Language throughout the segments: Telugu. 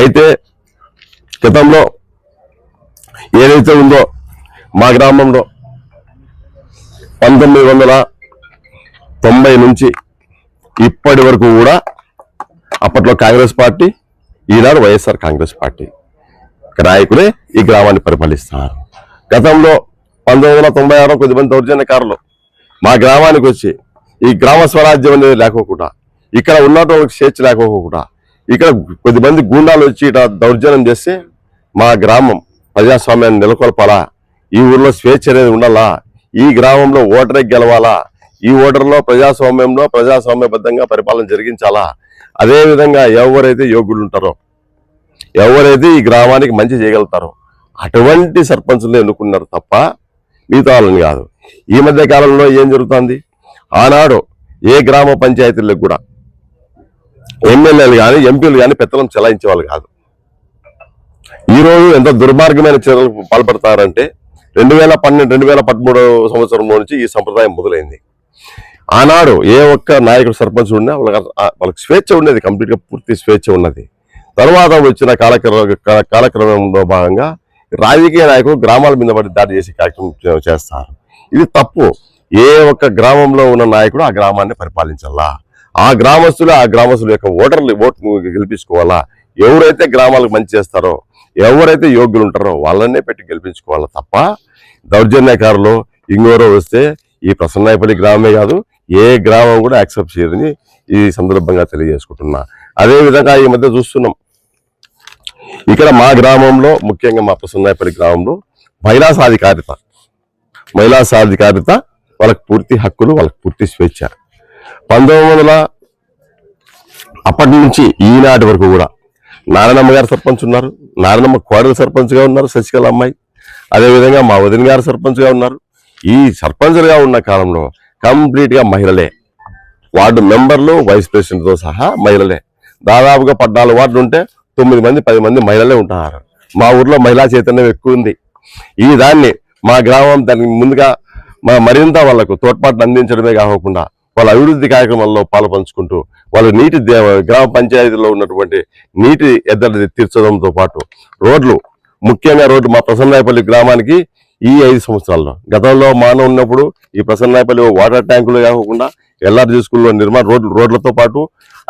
అయితే గతంలో ఏదైతే ఉందో మా గ్రామంలో 1990 నుంచి ఇప్పటి వరకు కూడా అప్పట్లో కాంగ్రెస్ పార్టీ, ఈనాడు వైఎస్ఆర్ కాంగ్రెస్ పార్టీ నాయకులే ఈ గ్రామాన్ని పరిపాలిస్తున్నారు. గతంలో 1996 కొద్దిమంది దౌర్జన్యకారులు మా గ్రామానికి వచ్చి ఈ గ్రామ స్వరాజ్యం అనేది లేకోకుండా, ఇక్కడ ఉన్నటువంటి స్వేచ్ఛ లేకోకుండా, ఇక్కడ కొద్దిమంది గూండాలు వచ్చి ఇట్లా దౌర్జన్యం చేస్తే మా గ్రామం ప్రజాస్వామ్యాన్ని నెలకొల్పాలా, ఈ ఊర్లో స్వేచ్ఛ అనేది ఉండాలా, ఈ గ్రామంలో ఓటరే గెలవాలా, ఈ ఓటర్లో ప్రజాస్వామ్యబద్ధంగా పరిపాలన జరిగించాలా, అదేవిధంగా ఎవరైతే యోగ్యులు ఉంటారో, ఎవరైతే ఈ గ్రామానికి మంచి చేయగలుగుతారో అటువంటి సర్పంచులు ఎన్నుకున్నారు తప్ప మిగతా వాళ్ళని కాదు. ఈ మధ్య కాలంలో ఏం జరుగుతుంది, ఆనాడు ఏ గ్రామ పంచాయతీలకు కూడా ఎమ్మెల్యేలు కానీ ఎంపీలు కానీ పెత్తనం చెలాయించే వాళ్ళు కాదు. ఈరోజు ఎంత దుర్మార్గమైన చర్యలకు పాల్పడతారంటే 2013 సంవత్సరంలో నుంచి ఈ సంప్రదాయం మొదలైంది. ఆనాడు ఏ ఒక్క నాయకుడు సర్పంచ్ ఉన్నా వాళ్ళకి స్వేచ్ఛ ఉండేది, కంప్లీట్గా పూర్తి స్వేచ్ఛ ఉన్నది. తర్వాత వచ్చిన కాలక్రమంలో భాగంగా రాజకీయ నాయకులు గ్రామాల మీద పడి దాడి చేసే కార్యక్రమం చేస్తారు. ఇది తప్పు. ఏ ఒక్క గ్రామంలో ఉన్న నాయకుడు ఆ గ్రామాన్ని పరిపాలించాలా, ఆ గ్రామస్తుల యొక్క ఓటును గెలిపించుకోవాలా, ఎవరైతే గ్రామాలకు మంచి చేస్తారో, ఎవరైతే యోగ్యులు ఉంటారో వాళ్ళనే పెట్టి గెలిపించుకోవాలా తప్ప దౌర్జన్యకారులు ఇంకోరో వస్తే ఈ ప్రసన్నాయపల్లి గ్రామమే కాదు ఏ గ్రామం కూడా యాక్సెప్ట్ చేయదని ఈ సందర్భంగా తెలియజేసుకుంటున్నా. అదేవిధంగా ఈ మధ్య చూస్తున్నాం, ఇక్కడ మా గ్రామంలో ముఖ్యంగా మా ప్రసన్నాయపల్లి గ్రామంలో మహిళా సాధికారిత వాళ్ళకి పూర్తి హక్కులు, వాళ్ళకి పూర్తి స్వేచ్ఛ. 1900 అప్పటి నుంచి ఈనాటి వరకు కూడా నారాయణమ్మ గారు సర్పంచ్ ఉన్నారు, నారాయణమ్మ కోడలు సర్పంచ్గా ఉన్నారు, శశికళ అమ్మాయి. అదేవిధంగా మా వదిన గారు సర్పంచ్గా ఉన్నారు. ఈ సర్పంచ్లుగా ఉన్న కాలంలో కంప్లీట్గా మహిళలే, వార్డు మెంబర్లు, వైస్ ప్రెసిడెంట్తో సహా మహిళలే. దాదాపుగా 14 వార్డులు ఉంటే 9 మంది 10 మంది మహిళలే ఉంటున్నారు. మా ఊర్లో మహిళా చైతన్యం ఎక్కువ ఉంది. ఈ దాన్ని మా గ్రామం దానికి ముందుగా మరింత వాళ్లకు తోడ్పాటును అందించడమే కాకుండా వాళ్ళ అభివృద్ధి కార్యక్రమాల్లో పాలుపంచుకుంటూ వాళ్ళు గ్రామ పంచాయతీలో ఉన్నటువంటి నీటి ఎద్దడి తీర్చడంతో పాటు రోడ్లు, ముఖ్యంగా రోడ్లు మా ప్రసన్నాయపల్లి గ్రామానికి ఈ 5 సంవత్సరాల్లో, గతంలో మానవ ఉన్నప్పుడు ఈ ప్రసన్నాయపల్లి వాటర్ ట్యాంకులు కాకుండా ఎల్ఆర్జీ స్కూల్లో నిర్మాణ రోడ్లతో పాటు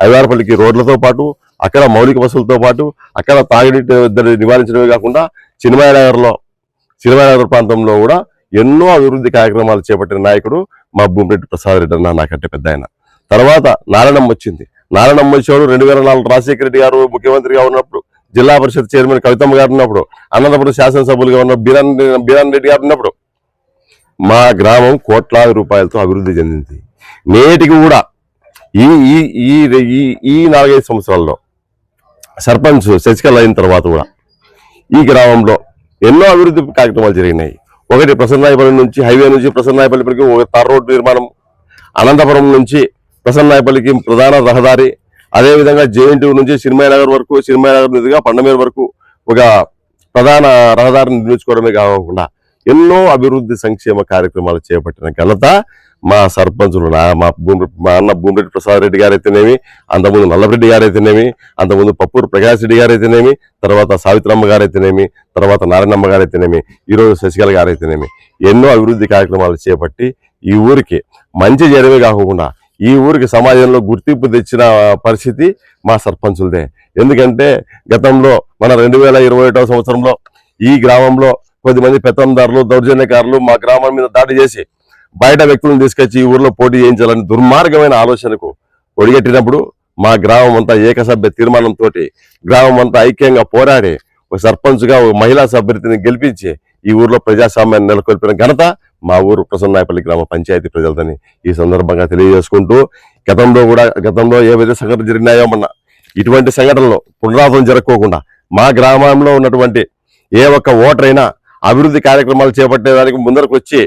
ఐవారపల్లికి రోడ్లతో పాటు అక్కడ మౌలిక వసతులతో పాటు అక్కడ తాగునీటి నివారించడమే కాకుండా చిన్మయనగర్ ప్రాంతంలో కూడా ఎన్నో అభివృద్ధి కార్యక్రమాలు చేపట్టిన నాయకుడు మా భూమిరెడ్డి ప్రసాద్ రెడ్డి అన్న, నాకంటే పెద్ద ఆయన. తర్వాత నారాయణమ్మ వచ్చింది. నారాయణమ్మ వచ్చేవాడు 2004 రాజశేఖర రెడ్డి గారు ముఖ్యమంత్రిగా ఉన్నప్పుడు, జిల్లా పరిషత్ చైర్మన్ కవితమ్మ గారు ఉన్నప్పుడు, అనంతపురం శాసనసభ్యులుగా ఉన్న బీరాన్ రెడ్డి గారు ఉన్నప్పుడు మా గ్రామం కోట్లాది రూపాయలతో అభివృద్ధి చెందింది. నేటికి కూడా ఈ 4-5 సంవత్సరాల్లో సర్పంచ్ శశికళ అయిన తర్వాత కూడా ఈ గ్రామంలో ఎన్నో అభివృద్ధి కార్యక్రమాలు జరిగినాయి. ఒకటి ప్రసన్నాయపల్లి నుంచి హైవే నుంచి ప్రసన్నాయపల్లికి ఒక తార్ రోడ్డు నిర్మాణం, అనంతపురం నుంచి ప్రసన్నాయపల్లికి ప్రధాన రహదారి, అదేవిధంగా జేఎన్టీ నుంచి చిన్మయనగర్ వరకు, చిన్మయనగర్ మీదుగా పండమేరు వరకు ఒక ప్రధాన రహదారిని నిర్మించుకోవడమే కాకుండా ఎన్నో అభివృద్ధి సంక్షేమ కార్యక్రమాలు చేపట్టిన ఘనత మా సర్పంచులు, మా అన్న భూమిరెడ్డి ప్రసాద్ రెడ్డి గారైతేనేమి, అంతకుముందు నల్లరెడ్డి గారైతేనేమి, అంతకుముందు పప్పూరు ప్రకాష్ రెడ్డి గారైతేనేమి, తర్వాత సావిత్రమ్మ గారైతేనేమి, తర్వాత నారాయణమ్మ గారైతేనేమి, ఈరోజు శశికళ గారైతేనేమి ఎన్నో అభివృద్ధి కార్యక్రమాలు చేపట్టి ఈ ఊరికి మంచి చేయడమే కాకుండా ఈ ఊరికి సమాజంలో గుర్తింపు తెచ్చిన పరిస్థితి మా సర్పంచులదే. ఎందుకంటే గతంలో మన 2021 సంవత్సరంలో ఈ గ్రామంలో కొద్దిమంది పెత్తందారులు, దౌర్జన్యకారులు మా గ్రామం మీద దాడి చేసి బయట వ్యక్తులను తీసుకొచ్చి ఈ ఊర్లో పోటీ చేయించాలని దుర్మార్గమైన ఆలోచనకు ఒడిగట్టినప్పుడు మా గ్రామం అంతా ఏకసభ్య తీర్మానంతో గ్రామం అంతా ఐక్యంగా పోరాడి ఒక సర్పంచ్గా ఒక మహిళా సభ్యుని గెలిపించి ఈ ఊర్లో ప్రజాస్వామ్యాన్ని నెలకొల్పిన ఘనత మా ఊరు ప్రసన్నాయపల్లి గ్రామ పంచాయతీ ప్రజలదని ఈ సందర్భంగా తెలియజేసుకుంటూ, గతంలో ఏవైతే సంఘటనలు జరిగినాయో మొన్న ఇటువంటి సంఘటనలు పునరావృతం జరగకోకుండా మా గ్రామంలో ఉన్నటువంటి ఏ ఒక్క ఓటర్ అయినా అభివృద్ధి కార్యక్రమాలు చేపట్టేదానికి ముందరకు వచ్చి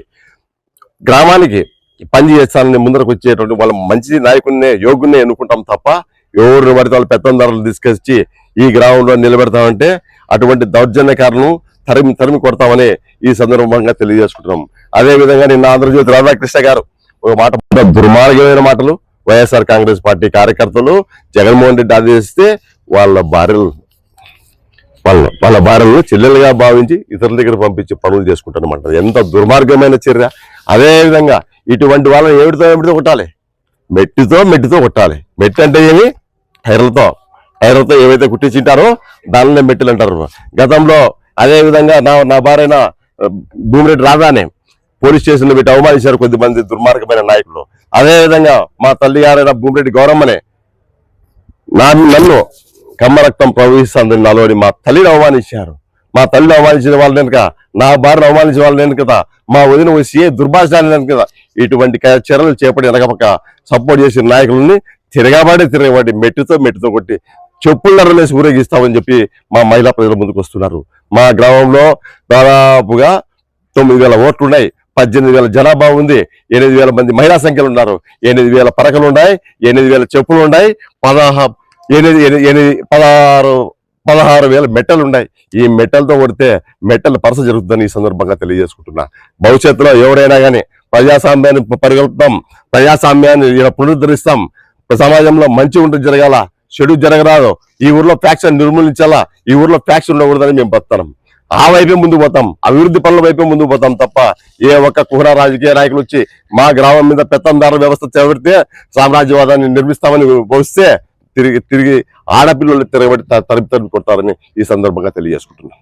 గ్రామానికి పని చేస్తానని ముందరకు వచ్చేటువంటి వాళ్ళ మంచి నాయకుడినే, యోగుడినే ఎన్నుకుంటాం తప్ప ఎవరిని పడితే వాళ్ళు పెత్తందారులు తీసుకొచ్చి ఈ గ్రామంలో నిలబెడతామంటే అటువంటి దౌర్జన్యకారులను తరిమి కొడతామని ఈ సందర్భంగా తెలియజేసుకుంటున్నాం. అదేవిధంగా నిన్న ఆంధ్రజ్యోతి రాధాకృష్ణ గారు ఒక మాట, దుర్మార్గమైన మాటలు వైఎస్ఆర్ కాంగ్రెస్ పార్టీ కార్యకర్తలు జగన్మోహన్ రెడ్డి ఆదేశిస్తే వాళ్ళ భార్యలు వాళ్ళ భార్యలను చెల్లెలుగా భావించి ఇతరుల దగ్గర పంపించి పనులు చేసుకుంటారన్నమాట. ఎంత దుర్మార్గమైన చర్య. అదే విధంగా ఇటువంటి వాళ్ళని ఏమిటితో కొట్టాలి? మెట్టితో కొట్టాలి. మెట్టి అంటే ఏమి? టైర్లతో ఏవైతే కుట్టించింటారో దానినే మెట్టులు అంటారు. గతంలో అదే విధంగా నా భార్యన భూమిరెడ్డి రాధానే పోలీస్ స్టేషన్లో పెట్టి అవమానించారు కొద్దిమంది దుర్మార్గమైన నాయకులు. అదే విధంగా మా తల్లి గారైన భూమిరెడ్డి గౌరమ్మనే నన్ను కమ్మ రక్తం ప్రవహిస్తుందని నాలోని మా తల్లిని అవమానించారు. మా తల్లిని అవమానించిన వాళ్ళు నేను కదా, నా భార్యను అవమానించిన వాళ్ళు నేను కదా, మా వదిన వచ్చి దుర్భాషాలు నేను కదా. ఇటువంటి చర్యలు చేపట్టి వెనకపక్క సపోర్ట్ చేసిన నాయకులని తిరగబడి మెట్టుతో కొట్టి చెప్పులు వేసి ఊరేగిస్తామని చెప్పి మా మహిళా ప్రజల ముందుకు వస్తున్నారు. మా గ్రామంలో దాదాపుగా 9,000 ఓట్లు ఉన్నాయి, 18,000 జనాభా ఉంది, 8,000 మంది మహిళా సంఖ్యలు ఉన్నారు, 8,000 పరకలు ఉన్నాయి, 8,000 చెప్పులు ఉన్నాయి, 16,000 మెట్టలు ఉన్నాయి. ఈ మెట్టలతో కొడితే మెట్టల పరస జరుగుతుందని ఈ సందర్భంగా తెలియజేసుకుంటున్నా. భవిష్యత్తులో ఎవరైనా కానీ ప్రజాస్వామ్యాన్ని పరిగెత్తాం, ప్రజాస్వామ్యాన్ని పునరుద్ధరిస్తాం. సమాజంలో మంచి ఉంటుంది జరగాల, చెడు జరగరాదు. ఈ ఊర్లో ఫ్యాక్షన్ నిర్మూలించాలా, ఈ ఊర్లో ఫ్యాక్షన్ ఉండకూడదని మేము బతున్నాం. ఆ వైపే ముందుకు పోతాం, అభివృద్ధి పనుల వైపే ముందుకు పోతాం తప్ప ఏ ఒక్క కుహర రాజకీయ నాయకులు వచ్చి మా గ్రామం మీద పెత్తందారు వ్యవస్థ చేపడితే సామ్రాజ్యవాదాన్ని నిర్మిస్తామని వస్తే తిరిగి ఆడపిల్లలు తిరగబడి తరిమి కొడతారని ఈ సందర్భంగా తెలియజేసుకుంటున్నాం.